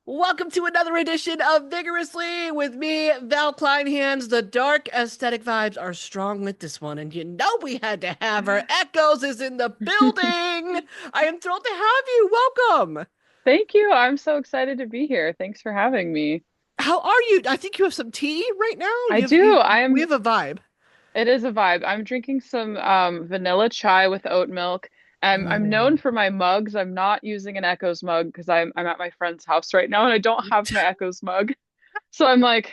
Welcome to another edition of Vigorously with me, Val Kleinhands. The dark aesthetic vibes are strong with this one, and you know we had to have our Echoes is in the building. I am thrilled to have you. Welcome. Thank you. I'm so excited to be here. Thanks for having me. How are you? I think you have some tea right now. I do. We have a vibe. It is a vibe. I'm drinking some vanilla chai with oat milk. I'm known Ooh. for my mugs. I'm not using an Echoes mug because I'm at my friend's house right now and I don't have my Echoes mug. So I'm like,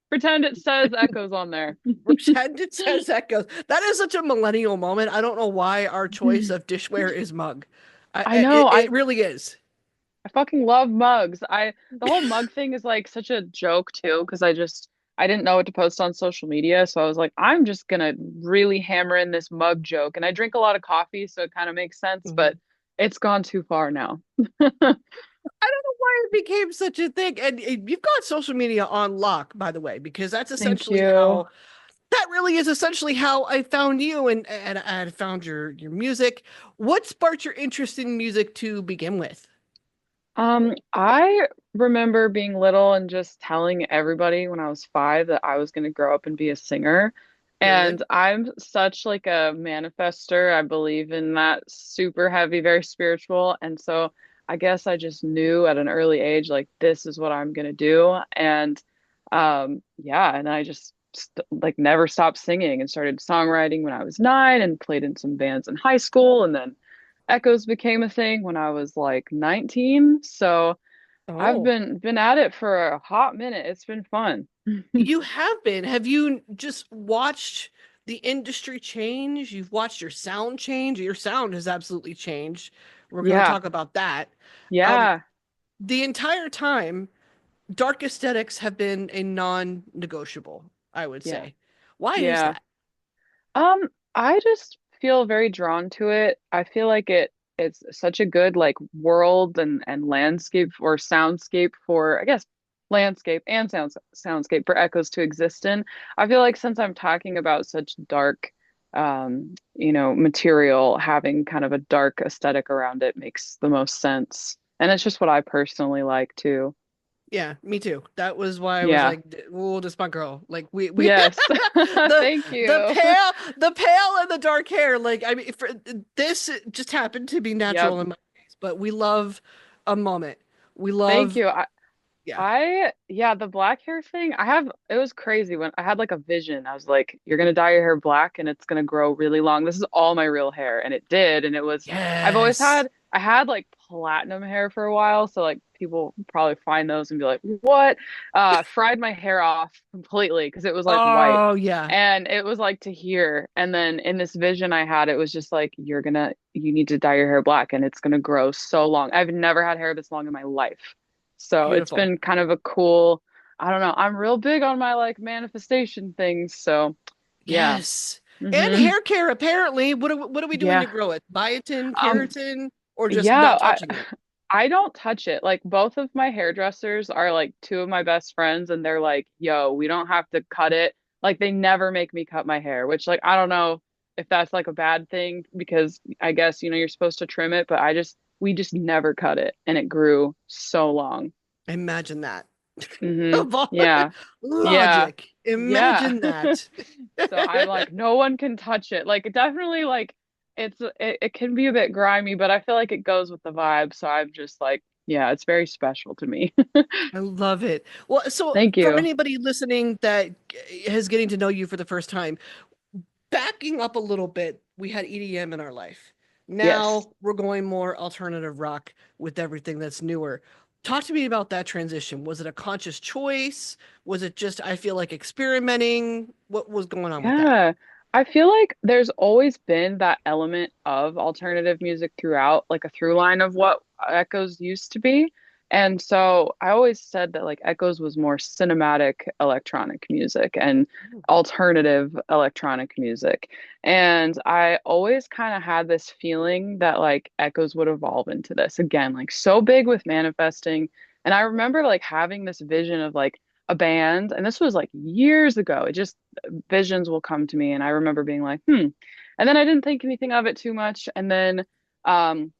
pretend it says Echoes on there. Pretend it says Echoes. That is such a millennial moment. I don't know why our choice of dishware is mug. I know. It really is. I fucking love mugs. The whole mug thing is like such a joke too, because I didn't know what to post on social media. So I was like, I'm just gonna really hammer in this mug joke. And I drink a lot of coffee, so it kind of makes sense, but Mhm. it's gone too far now. I don't know why it became such a thing. And you've got social media on lock, by the way, because Thank you. that really is essentially how I found you and I found your music. What sparked your interest in music to begin with? I remember being little and just telling everybody when I was 5 that I was going to grow up and be a singer. And Period. I'm such like a manifester. I believe in that super heavy, very spiritual. And so I guess I just knew at an early age, like, this is what I'm going to do. And yeah, and I just like never stopped singing and started songwriting when I was 9 and played in some bands in high school. And then Echoes became a thing when I was like 19. So I've Oh, been at it for a hot minute. It's been fun. you have been. Have you just watched the industry change? You've watched your sound change. Your sound has absolutely changed. We're going to Yeah. talk about that. Um, Yeah. the entire time, dark aesthetics have been a non-negotiable, I would Yeah. say. Why is Yeah. that? I just feel very drawn to it. I feel like it's such a good like world and landscape or soundscape for I guess landscape and soundscape for echoes to exist in. I feel like since I'm talking about such dark material, having kind of a dark aesthetic around it makes the most sense. And it's just what I personally like too. Yeah, me too. That was why I was Yeah. like, "Well, this my girl." Like we Yes. the Thank you. the pale and the dark hair. Like I mean, this just happened to be Yep. natural in my case, but we love a moment. We Thank love, you. yeah. Yeah, the black hair thing, it was crazy when I had like a vision. I was like, you're gonna dye your hair black and it's gonna grow really long. This is all my real hair. And it did. And Yes. I had like platinum hair for a while. So like people probably find those and be like, what? Fried my hair off completely because it was like white. Oh yeah. And it was like to here. And then in this vision I had, it was just like, you need to dye your hair black and it's gonna grow so long. I've never had hair this long in my life. So it's Beautiful. been kind of a cool, I don't know. I'm real big on my like manifestation things. So yeah. Yes. And Hmm. hair care, apparently. What are we doing to Yeah. grow it? Biotin, Um, keratin, or just yeah, not touching it? I don't touch it. Like both of my hairdressers are like two of my best friends and they're like, yo, we don't have to cut it. Like they never make me cut my hair, which like I don't know if that's like a bad thing because I guess, you're supposed to trim it, but we just never cut it and it grew so long. Imagine that. Hmm. Of all Yeah. Yeah. logic. Yeah. Imagine that. So I'm like, no one can touch it. Like, definitely, like, it can be a bit grimy, but I feel like it goes with the vibe. So I'm just like, yeah, it's very special to me. I love it. Well, so Thank for you. anybody listening that is getting to know you for the first time, backing up a little bit, we had EDM in our life. Yes. Now we're going more alternative rock with everything that's newer. Talk to me about that transition. Was it a conscious choice? Was it just, I feel like experimenting? What was going on with that? Yeah. I feel like there's always been that element of alternative music throughout, like a through line of what Echoes used to be. And so I always said that like Echoes was more cinematic electronic music and alternative electronic music. And I always kind of had this feeling that like Echoes would evolve into this again, like so big with manifesting. And I remember like having this vision of like a band, and this was like years ago. It just visions will come to me and I remember being like, hmm. And then I didn't think anything of it too much. And then um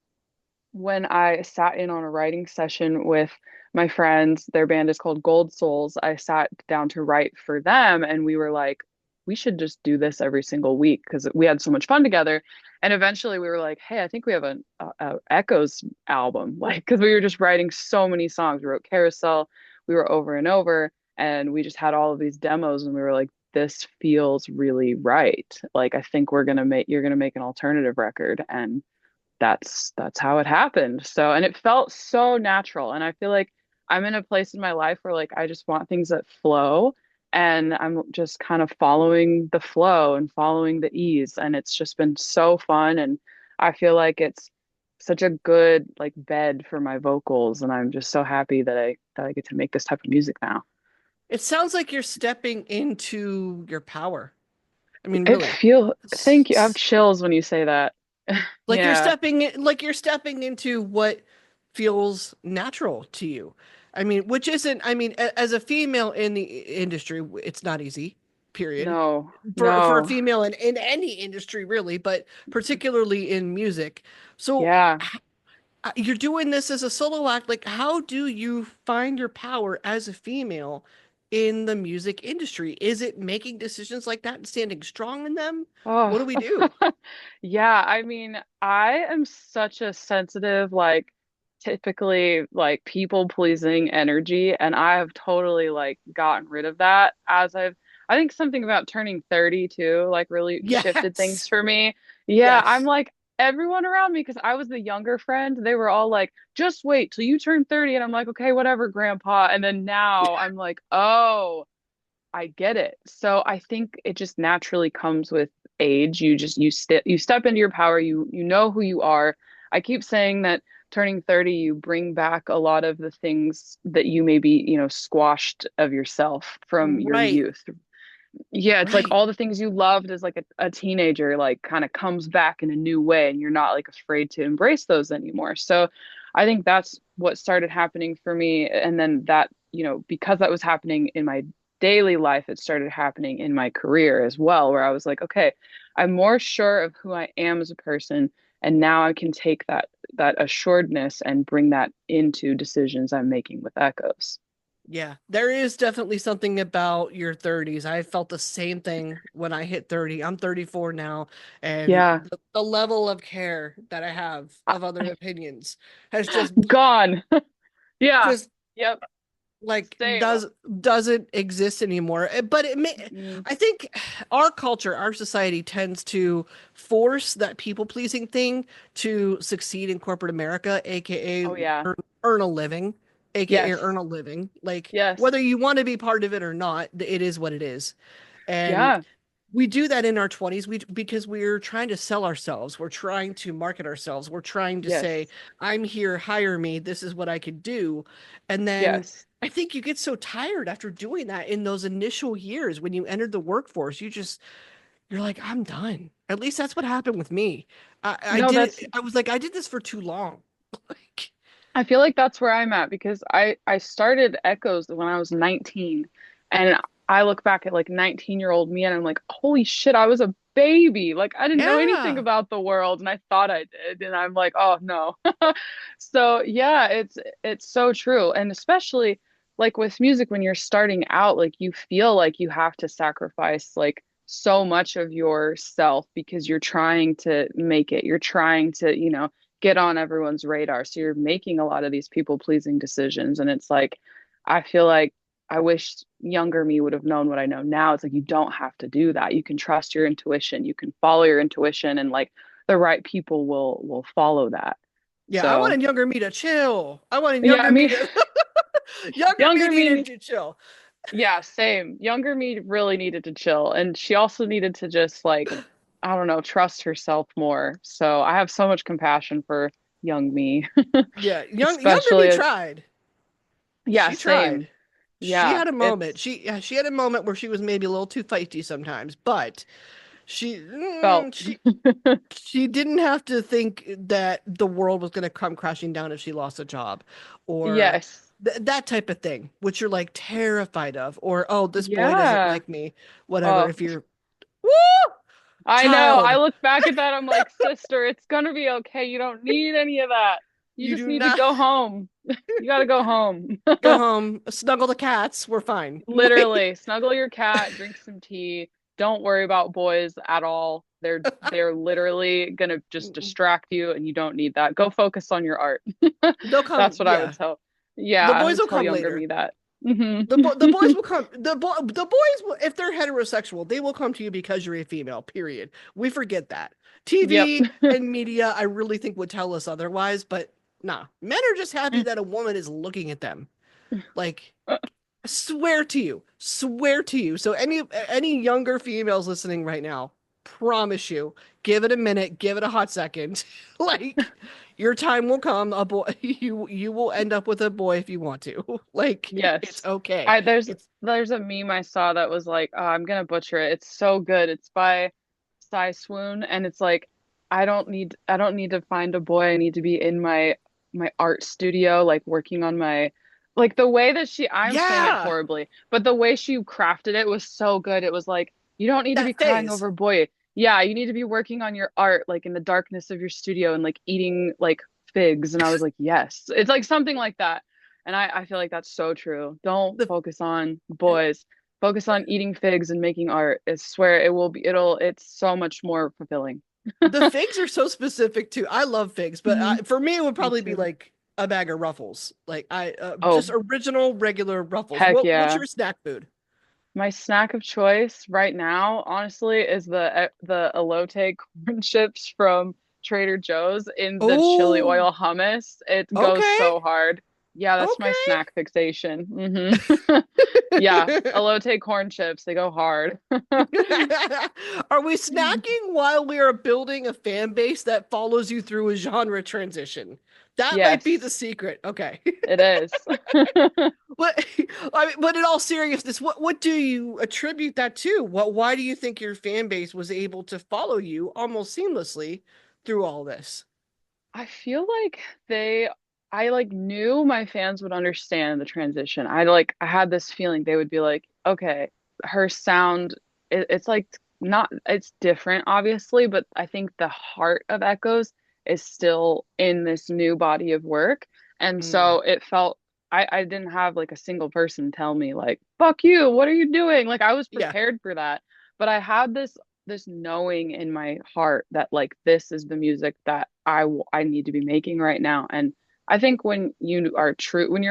when I sat in on a writing session with my friends. Their band is called Gold Souls. I sat down to write for them, and we were like, we should just do this every single week because we had so much fun together. And eventually we were like, hey, I think we have a Echoes album. Like, because we were just writing so many songs. We wrote Carousel, we were Over and Over, and we just had all of these demos, and we were like, this feels really right. Like, I think you're gonna make an alternative record. And that's how it happened. So, and it felt so natural. And I feel like I'm in a place in my life where like I just want things that flow, and I'm just kind of following the flow and following the ease. And it's just been so fun. And I feel like it's such a good like bed for my vocals. And I'm just so happy that I get to make this type of music now. It sounds like you're stepping into your power. I mean, It really. feel Thank you. I have S- chills when you say that. Yeah. like you're stepping into what feels natural to you. I mean, which isn't, I mean, as a female in the industry, it's not easy, period. No, For a no. female in any industry really, but particularly in music. So Yeah. you're doing this as a solo act. Like, how do you find your power as a female in the music industry? Is it making decisions like that and standing strong in them? What Oh, do we do? yeah. I mean, I am such a sensitive, like, typically like people pleasing energy, and I have totally like gotten rid of that I think something about turning 30 too, like really shifted things Yes. for me. Yeah, I'm Yes. like everyone around me, because I was the younger friend, they were all like, just wait till you turn 30. And I'm like, okay, whatever, grandpa. And then now I'm like, oh. I get it. So I think it just naturally comes with age. You step into your power, you know who you are. I keep saying that turning 30, you bring back a lot of the things that you maybe, squashed of yourself from your Right. youth. Yeah, it's like Right. all the things you loved as like a teenager, like kind of comes back in a new way, and you're not like afraid to embrace those anymore. So I think that's what started happening for me. And then that, because that was happening in my daily life, it started happening in my career as well, where I was like, okay, I'm more sure of who I am as a person. And now I can take that assuredness and bring that into decisions I'm making with Echoes. Yeah, there is definitely something about your 30s. I felt the same thing when I hit 30. I'm 34 now, and Yeah. the level of care that I have of other opinions has Gone. Yeah. just Yep. like Same. doesn't exist anymore. But Mm. I think our culture, our society tends to force that people pleasing thing to succeed in corporate America, aka Oh yeah. earn a living, aka Yes. earn a living. Like Yes. whether you want to be part of it or not, it is what it is. And Yeah. we do that in our 20s because we're trying to sell ourselves. We're trying to market ourselves. We're trying to say, Yes. I'm here, hire me. This is what I could do. And then Yes. I think you get so tired after doing that in those initial years when you entered the workforce. You're like, I'm done. At least that's what happened with me. I No, did that's it. I was like, I did this for too long. Like, I feel like that's where I'm at, because I started Echoes when I was 19, and I look back at like 19-year-old me, and I'm like, holy shit, I was a baby. Like I didn't know anything yeah, about the world, and I thought I did, and I'm like, oh no. So yeah, it's so true. And especially like with music, when you're starting out, like you feel like you have to sacrifice like so much of yourself because you're trying to make it. You're trying to, get on everyone's radar. So you're making a lot of these people pleasing decisions. And it's like, I feel like I wish younger me would have known what I know now. It's like, you don't have to do that. You can trust your intuition. You can follow your intuition, and like the right people will follow that. yeah. I So wanted younger me to chill. I wanted yeah, I younger me mean, to younger me younger needed me, to chill. yeah, same. Younger me really needed to chill. And she also needed to just like, I don't know, trust herself more. So I have so much compassion for young me, Yeah, younger me especially. tried. Yeah, She tried. same. She Yeah, had a moment. it's She had a moment where she was maybe a little too feisty sometimes, but felt. she didn't have to think that the world was going to come crashing down if she lost a job, or Yes. that type of thing, which you're like terrified of, or oh, this boy doesn't Yeah. like me, whatever. Oh, If you're woo I know. I child, look back at that, I'm like, sister, it's gonna be okay. You don't need any of that. You You just do need to not go home. You got to go home. go home, snuggle the cats. We're fine. Like, Literally, snuggle your cat, drink some tea. Don't worry about boys at all. They're literally gonna just distract you, and you don't need that. Go focus on your art. they'll come. That's what I would Yeah, tell. Yeah, the I boys would will tell come younger later. me that. Hmm. The boys will come. The boys will, if they're heterosexual, they will come to you because you're a female. Period. We forget that. Yep. TV and media, I really think would tell us otherwise, but nah. Men are just happy that a woman is looking at them. Like, swear to you. So any younger females listening right now, promise you, give it a minute, give it a hot second. Like, your time will come. A boy, you will end up with a boy if you want to. Like, it's Yes. okay. I It's there's a meme I saw that was like, oh, I'm gonna butcher it. It's so good. It's by Psy Swoon, and it's like, I don't need to find a boy. I need to be in my art studio, like working on my like the way that I'm saying it yeah, horribly, but the way she crafted it was so good. It was like, you don't need to be that crying phase. over a boy. Yeah, you need to be working on your art, like in the darkness of your studio and like eating like figs. And I was like, yes. It's like something like that. And I feel like that's so true. Don't The focus on boys. Focus on eating figs and making art. I swear it will be, it's so much more fulfilling. the figs are so specific too. I love figs, but Hmm. for me, it would Me probably be too. like a bag of Ruffles. Like I just Oh, original regular Ruffles. heck What's yeah. your snack food? My snack of choice right now, honestly, is the elote corn chips from Trader Joe's in the chili Oh, oil hummus. It goes okay. so hard. Yeah, that's my Okay. snack fixation. Yeah, elote corn chips, they go hard. Are we snacking while we are building a fan base that follows you through a genre transition? That might be the Yes, secret. Okay. it is. But I mean, but in all seriousness, what do you attribute that to? Why do you think your fan base was able to follow you almost seamlessly through all this? I feel like I like knew my fans would understand the transition. I had this feeling they would be like, okay, her sound, it's like not, it's different, obviously, but I think the heart of Echoes is still in this new body of work. And Mm, so it felt, I didn't have like a single person tell me, like, fuck you, what are you doing? Like, I was yeah. prepared for that. But I had this knowing in my heart that like this is the music that I need to be making right now. And I think when you're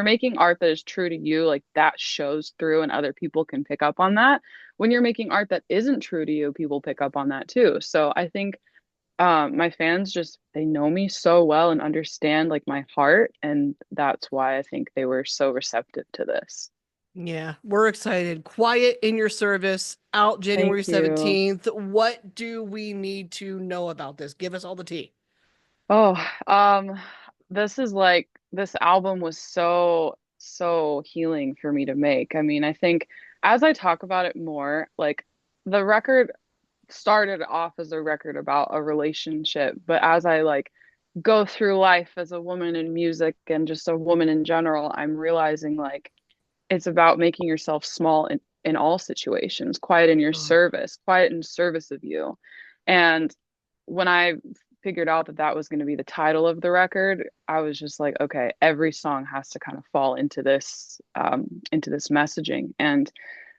making art that is true to you, like that shows through and other people can pick up on that. When you're making art that isn't true to you, people pick up on that too. So I think my fans just they know me so well and understand like my heart, and that's why I think they were so receptive to this. Yeah, we're excited. Quiet in Your Service, out January Thank you. 17th. What do we need to know about this? Give us all the tea. Oh, this is like this album was so healing for me to make. I mean, I think as I talk about it more, like the record started off as a record about a relationship, but as I like go through life as a woman in music and just a woman in general, I'm realizing like it's about making yourself small in all situations, Oh, quiet in service of you. And when I figured out that that was going to be the title of the record, I was just like, okay, every song has to kind of fall into this messaging. And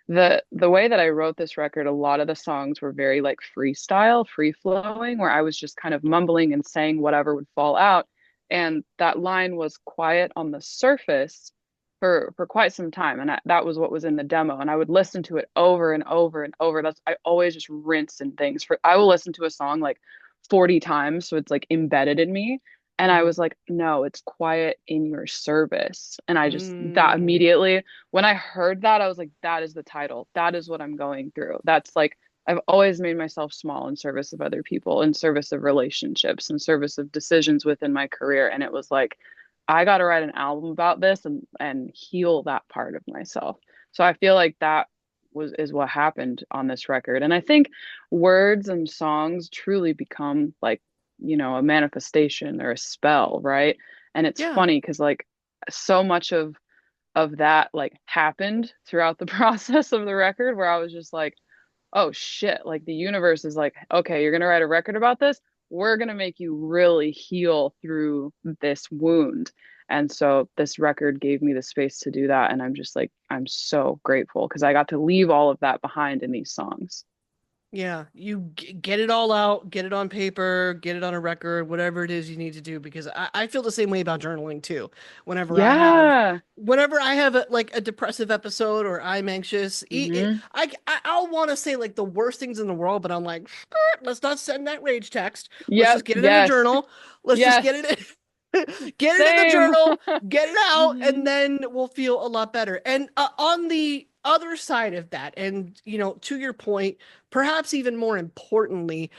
the way that I wrote this record, a lot of the songs were very like freestyle, free flowing, where I was just kind of mumbling and saying whatever would fall out. And that line was quiet on the surface for quite some time, and that was what was in the demo. And I would listen to it over and over and over. That's I always just rinse and things. For I will listen to a song like 40 times, so it's like embedded in me. And I mhm. was like, no, it's quiet in your service. And I just that Mm, immediately when I heard that, I was like, that is the title. That is what I'm going through. That's like, I've always made myself small in service of other people, in service of relationships, in service of decisions within my career. And it was like, I got to write an album about this and heal that part of myself. So I feel like that is what happened on this record. And I think words and songs truly become like, a manifestation or a spell, right? And it's yeah. funny because like so much of that like happened throughout the process of the record where I was just like, oh shit, like the universe is like, okay, you're gonna write a record about this. we're going to make you really heal through this wound. And so this record gave me the space to do that. And I'm just like, I'm so grateful because I got to leave all of that behind in these songs. Yeah, get it all out, get it on paper, get it on a record, whatever it is you need to do, because I feel the same way about journaling too. Whenever I have, Yeah. whenever I have like a depressive episode or I'm anxious, Hmm. I'll want to say like the worst things in the world, but I'm like, let's not send that rage text. Let's Yep. just get it in a Yes. journal. Let's just get Yes. it get it in the Same. journal, get it out, and Hmm. then we'll feel a lot better. And on the other side of that, and to your point, perhaps even more importantly,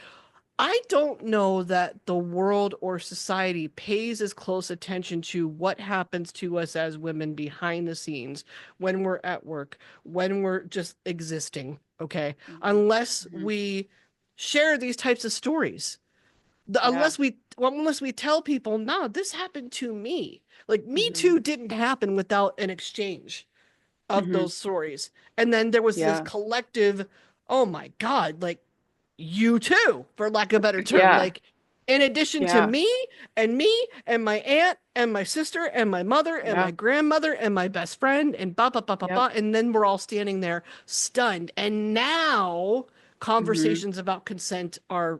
I don't know that the world or society pays as close attention to what happens to us as women behind the scenes when we're at work, when we're just existing, okay? Hmm. Unless Hmm. we share these types of stories. Yeah. Unless we tell people, no, this happened to me. Like Me Hmm. Too didn't happen without an exchange of Hmm. those stories. And then there was this Yeah. collective, oh my God, like you too, for lack of a better term. Yeah. Like, in addition to Yeah. me and my aunt and my sister and my mother and my Yeah. grandmother and my best friend and ba ba ba ba Yep. ba. And then we're all standing there stunned. And now Hmm. conversations about consent are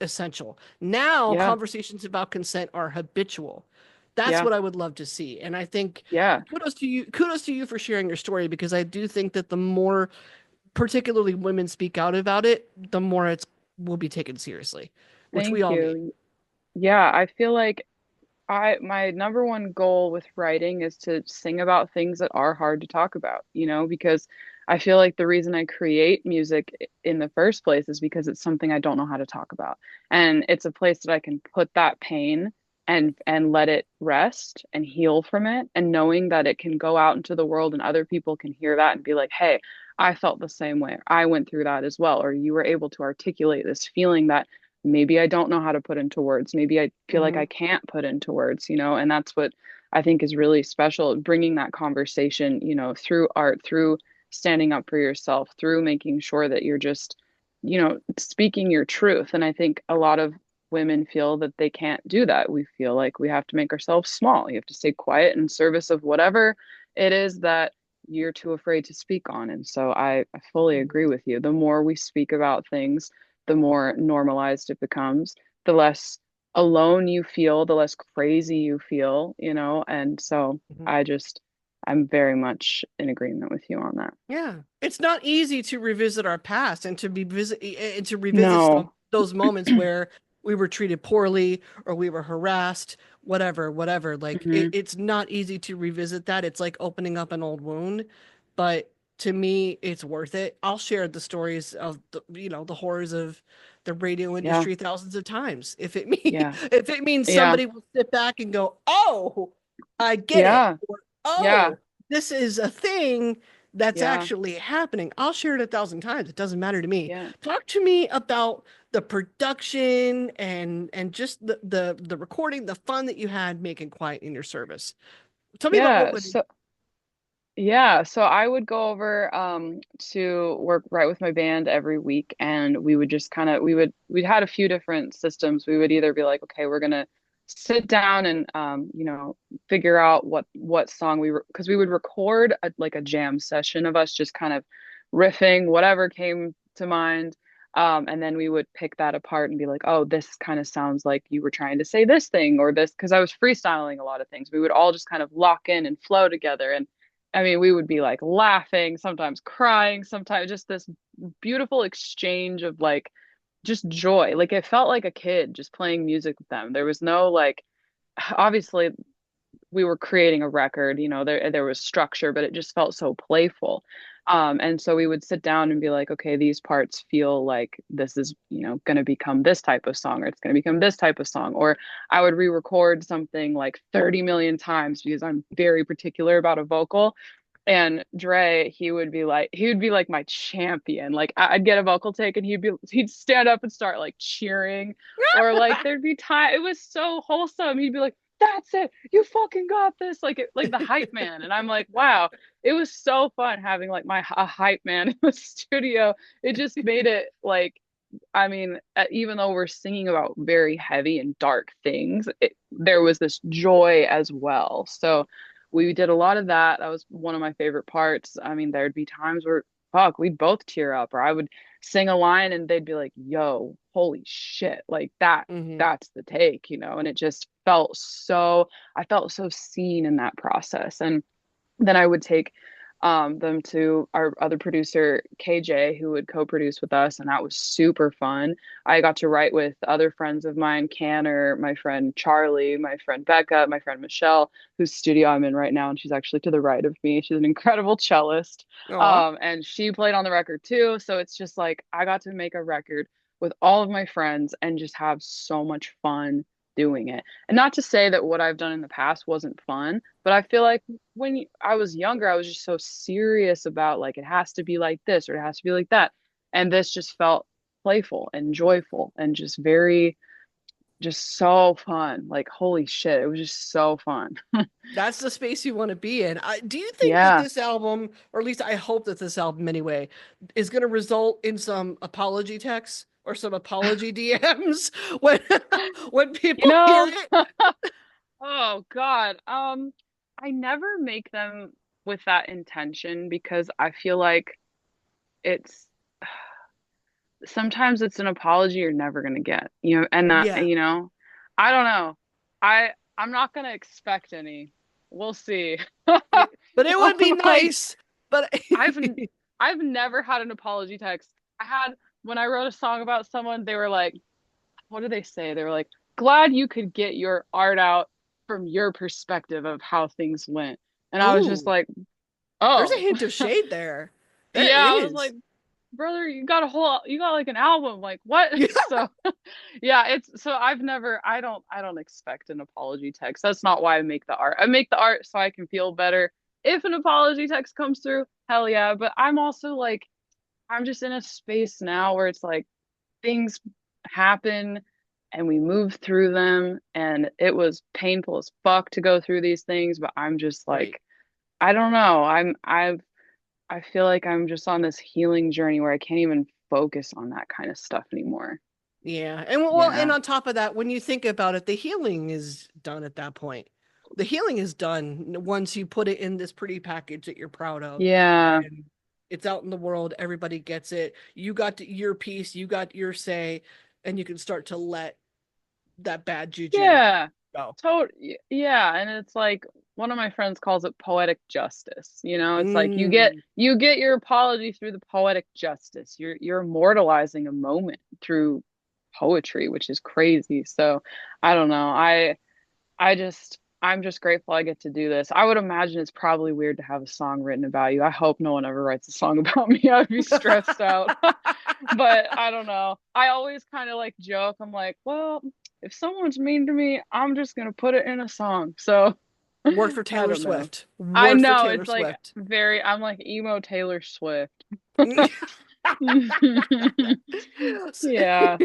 essential. Now Yeah. conversations about consent are habitual. That's Yeah. what I would love to see. And I think Yeah. kudos to you for sharing your story, because I do think that the more particularly women speak out about it, the more it's will be taken seriously, which we Thank all need. you. Yeah, I feel like I my number one goal with writing is to sing about things that are hard to talk about, because I feel like the reason I create music in the first place is because it's something I don't know how to talk about. And it's a place that I can put that pain and let it rest and heal from it, and knowing that it can go out into the world and other people can hear that and be like, "Hey, I felt the same way. I went through that as well." Or you were able to articulate this feeling that maybe I don't know how to put into words. Maybe I feel like Hmm. I can't put into words, and that's what I think is really special, bringing that conversation, through art, through standing up for yourself, through making sure that you're just, speaking your truth. And I think a lot of women feel that they can't do that. We feel like we have to make ourselves small. You have to stay quiet in service of whatever it is that you're too afraid to speak on. And so I fully agree with you. The more we speak about things, the more normalized it becomes, the less alone you feel, the less crazy you feel, And so Hmm. I just, I'm very much in agreement with you on that. Yeah, it's not easy to revisit our past and to revisit No. those moments where we were treated poorly or we were harassed, whatever. Like Hmm. it's not easy to revisit that. It's like opening up an old wound, but to me, it's worth it. I'll share the stories of the horrors of the radio Yeah. industry thousands of times Yeah. if it means Yeah. somebody will sit back and go, "Oh, I get it," Yeah. or Yeah. "Oh, this is a thing that's Yeah. actually happening." I'll share it 1,000 times. It doesn't matter to me. Yeah. Talk to me about the production and just the recording, the fun that you had making Quiet in Your Service. Tell me about what Yeah. went. So I would go over to work right with my band every week, and we would just kind of we'd had a few different systems. We would either be like, okay, we're gonna sit down and figure out what song we were, because we would record like a jam session of us just kind of riffing whatever came to mind. And then we would pick that apart and be like, oh, this kind of sounds like you were trying to say this thing or this, because I was freestyling a lot of things. We would all just kind of lock in and flow together. And I mean, we would be like laughing, sometimes crying, sometimes just this beautiful exchange of like just joy. Like it felt like a kid just playing music with them. There was no like, obviously we were creating a record, there was structure, but it just felt so playful. And so we would sit down and be like, okay, these parts feel like this is, going to become this type of song, or it's going to become this type of song. Or I would re-record something like 30 million times because I'm very particular about a vocal. And Dre, he would be like my champion. Like I'd get a vocal take and he'd stand up and start like cheering. Or like there'd be time, it was so wholesome. He'd be like, "That's it. You fucking got this." Like the hype man. And I'm like, wow, it was so fun having like a hype man in the studio. It just made it like I mean, even though we're singing about very heavy and dark things, there was this joy as well. So we did a lot of that. That was one of my favorite parts. I mean, there'd be times where, fuck, we'd both tear up, or I would sing a line and they'd be like, yo, holy shit, like Hmm. that's the take, and it just felt so, I felt so seen in that process. And then I would take them to our other producer, KJ, who would co-produce with us, and that was super fun. I got to write with other friends of mine, Canner, my friend Charlie, my friend Becca, my friend Michelle, whose studio I'm in right now, and she's actually to the right of me. She's an incredible cellist. Aw. And she played on the record too. So it's just like I got to make a record with all of my friends and just have so much fun doing it. And not to say that what I've done in the past wasn't fun, but I feel like when I was younger, I was just so serious about like it has to be like this or it has to be like that. And this just felt playful and joyful and just very, just so fun. Like, holy shit, it was just so fun. That's the space you want to be in. Do you think that Yeah. this album, or at least I hope that this album anyway, is going to result in some apology texts or some apology DMs when when You people hear know, it? oh God. I never make them with that intention because I feel like it's sometimes it's an apology you're never gonna get, and that, Yeah, I don't know. I'm not gonna expect any. We'll see. but it would be Like nice. But I've I've never had an apology text. I had when I wrote a song about someone, they were like, what did they say? They were like, glad you could get your art out from your perspective of how things went. And I was just ooh, like, there's a oh. hint of shade there. There Yeah, I was is. like, brother, you got like an album, like what? Yeah. So yeah, it's so I don't expect an apology text. That's not why I make the art. I make the art so I can feel better. If an apology text comes through, hell yeah. But I'm also like, I'm just in a space now where it's like things happen and we move through them and it was painful as fuck to go through these things, but I'm just Right. like, I don't know. I feel like I'm just on this healing journey where I can't even focus on that kind of stuff anymore. Yeah. And well, and Yeah. on top of that, when you think about it, the healing is done at that point. The healing is done once you put it in this pretty package that you're proud of Yeah. and it's out in the world, everybody gets it. You got your piece, you got your say, and you can start to let that bad juju Yeah. go. Yeah, and it's like one of my friends calls it poetic justice. It's like Mm, you get your apology through the poetic justice. You're immortalizing a moment through poetry, which is crazy. So, I don't know. I'm just grateful I get to do this. I would imagine it's probably weird to have a song written about you. I hope no one ever writes a song about me. I'd be stressed out. But I don't know. I always kind of like joke. I'm like, well, if someone's mean to me, I'm just gonna put it in a song. So Worked for I Taylor don't know. Swift. I Worked for know Taylor it's like Swift. I'm like emo Taylor Swift. Yeah.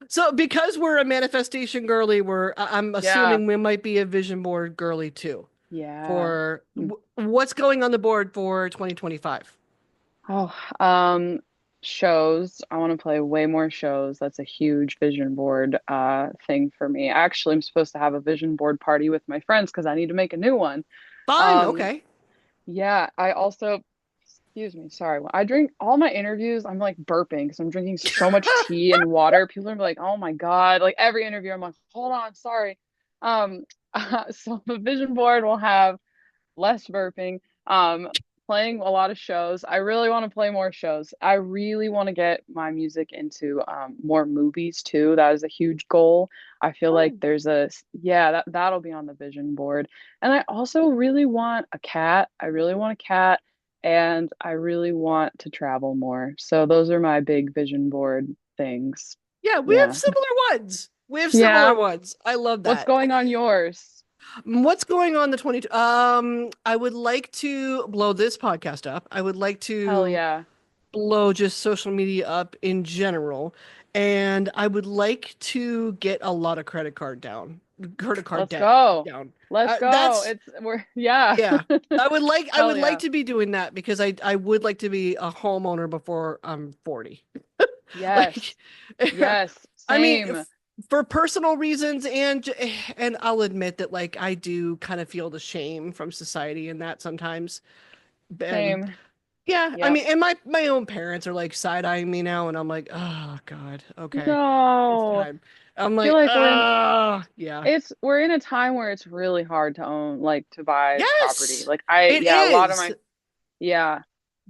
So because we're a manifestation girly, I'm Yeah. assuming we might be a vision board girly too. Yeah. For what's going on the board for 2025? Oh, shows. I want to play way more shows. That's a huge vision board thing for me. Actually, I'm supposed to have a vision board party with my friends because I need to make a new one. Fun, Um, okay. yeah, I also, excuse me, sorry. When I drink all my interviews, I'm like burping because I'm drinking so much tea and water. People are like, "Oh my God." Like every interview, I'm like, "Hold on, sorry." Um, so the vision board will have less burping, playing a lot of shows. I really want to play more shows. I really want to get my music into more movies too. That is a huge goal. I feel like Oh, yeah, that'll be on the vision board. And I also really want a cat. I really want a cat and I really want to travel more. So those are my big vision board things. yeah, we have Yeah. similar ones. We have similar Yeah. ones. I love What's that. going on yours? What's going on the 20 I would like to blow this podcast up. I would like Hell to yeah. blow just social media up in general. And I would like to get a lot of credit card Let's debt go. down. Let's go. That's Yeah. yeah. I Hell would like yeah. to be doing that because I would like to be a homeowner before I'm 40. Yes. Like, Yes. I mean, Same. for personal reasons, and I'll admit that like I do kind of feel the shame from society in that sometimes. And Same. yeah, I Yep. mean, and my own parents are like side-eyeing me now, and I'm like, oh God, okay, it's No. time. I'm I feel like, like yeah, we're in a time where it's really hard to own, like to buy property. yes, Like I it yeah, a lot of is. my yeah.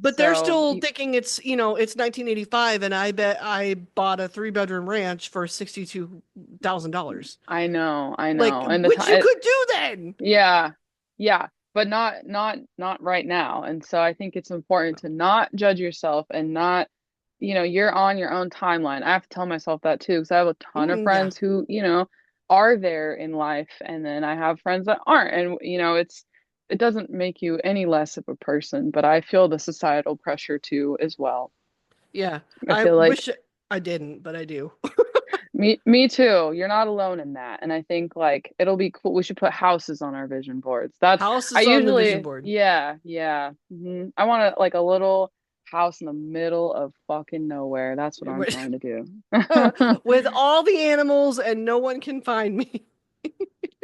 But they're So still you, thinking it's 1985, and I bet I bought a three-bedroom ranch for $62,000. I Like, know. And the which you time could do then. yeah. Yeah, but not right now. And so I think it's important to not judge yourself and not, you're on your own timeline. I have to tell myself that too, because I have a ton of Yeah, friends who, are there in life, and then I have friends that aren't. And it doesn't make you any less of a person, but I feel the societal pressure too as well. yeah. I I feel like wish I didn't, but I do. me too. You're not alone in that. And I think like it'll be cool. We should put houses on our vision boards. House I is on the vision usually, board. yeah, yeah. I want like a little house in the middle of fucking nowhere. That's what I'm trying to do. With all the animals and no one can find me.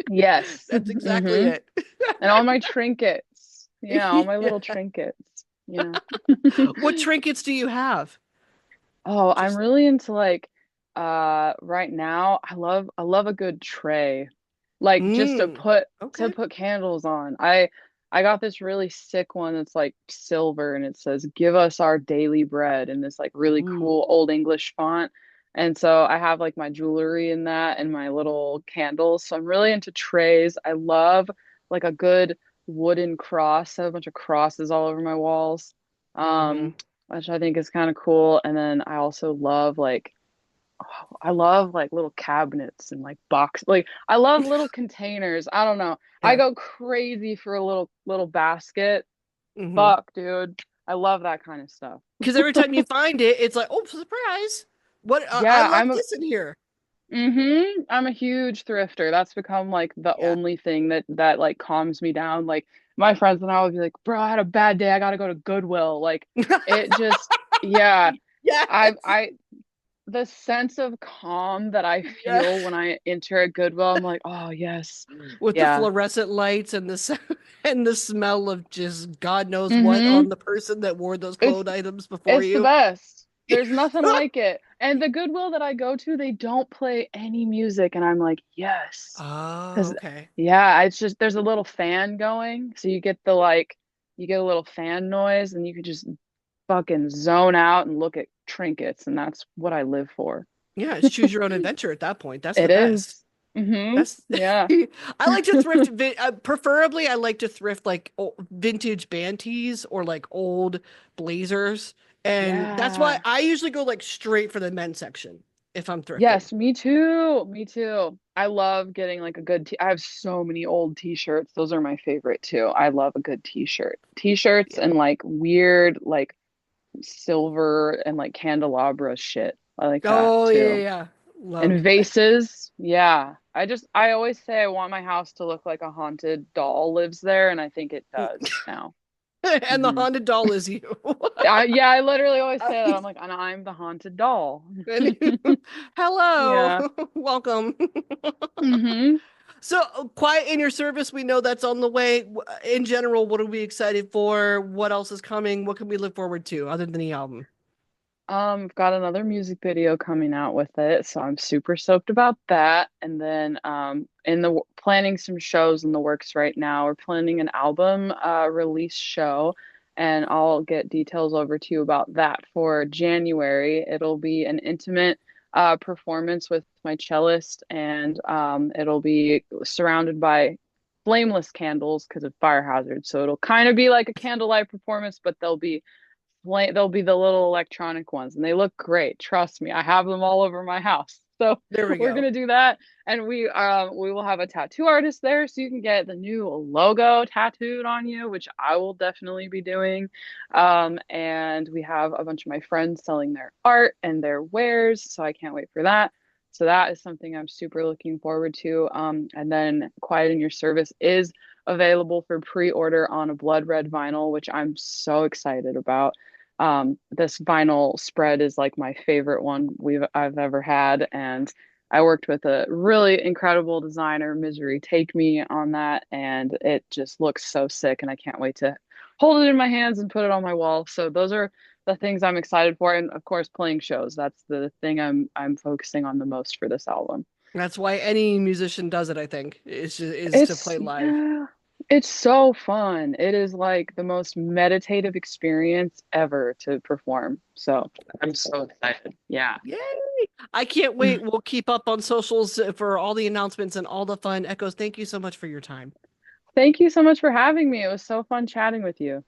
Yes. That's exactly it. And all my trinkets. Yeah, all my Yeah. little trinkets. Yeah. What trinkets do you have? Oh, I'm Just really into like right now I love a good tray. Like just to okay. put candles on. I got this really sick one that's like silver and it says give us our daily bread in this like really Ooh. cool old English font. And so I have like my jewelry in that and my little candles. So I'm really into trays. I love like a good wooden cross. I have a bunch of crosses all over my walls. Mm-hmm. Um which I think is kind of cool. And then I also love like I love like little cabinets and like box like I love little containers. I don't know. I Yeah. go crazy for a little basket. Mm-hmm. Fuck, dude. I love that kind of stuff. Because every time you find it, it's like, oh, surprise! What I Yeah, left this in here. I'm a huge thrifter. That's become like the Yeah. only thing that like calms me down. Like my friends and I would be like, "Bro, I had a bad day. I gotta go to Goodwill." Like it just yeah. Yes. I the sense of calm that I Yeah. feel when I enter a Goodwill, I'm like, oh yes. With the Yeah. fluorescent lights and and the smell of just God knows what Mm-hmm. on the person that wore those It's clothes items before it's the you. best. There's nothing like it. And the Goodwill that I go to, they don't play any music, and I'm like, yes. Oh, Because okay. yeah, it's just there's a little fan going, so you get a little fan noise, and you can just fucking zone out and look at trinkets, and that's what I live for. Yeah, it's choose your own adventure at that point. That's the It best. is. Mm-hmm. That's Yeah. I like to thrift preferably I like to thrift like vintage band tees or like old blazers. And that's why Yeah. I usually go like straight for the men's section if I'm thrifting. Yes, me too. Me too. I love getting like a good t I have so many old t-shirts. Those are my favorite too. I love a good t-shirt. T-shirts Yeah. and like weird like silver and like candelabra shit. I like that Oh yeah, yeah, too. yeah. Love And vases. Yeah. I always say I want my house to look like a haunted doll lives there, and I think it does now. and the Hmm haunted doll is you. Yeah, I literally always say that. I'm like, and I'm the haunted doll. And- Hello, Yeah. welcome. hmm So, quiet in your service, we know that's on the way. In general, what are we excited for? What else is coming? What can we look forward to other than the album? I've got another music video coming out with it, so I'm super stoked about that. And then planning some shows in the works right now. We're planning an album release show, and I'll get details over to you about that for January. It'll be an intimate performance with my cellist, and it'll be surrounded by flameless candles because of fire hazard. So it'll kind of be like a candlelight performance, but they'll be the little electronic ones and they look great. Trust me. I have them all over my house. So There we we're go. gonna do that. And we will have a tattoo artist there so you can get the new logo tattooed on you, which I will definitely be doing. And we have a bunch of my friends selling their art and their wares, so I can't wait for that. So that is something I'm super looking forward to. And then Quiet in Your Service is available for pre-order on a blood red vinyl, which I'm so excited about. This vinyl spread is like my favorite one I've ever had, and I worked with a really incredible designer, Misery Take Me, on that, and it just looks so sick, and I can't wait to hold it in my hands and put it on my wall. So those are the things I'm excited for, and of course, playing shows. That's the thing I'm focusing on the most for this album. That's why any musician does it, I think, is to It's play live. yeah, it's so fun. It is like the most meditative experience ever to perform. So I'm so excited. Yeah. Yay! I can't wait. We'll keep up on socials for all the announcements and all the fun. Echoes, thank you so much for your time. Thank you so much for having me. It was so fun chatting with you.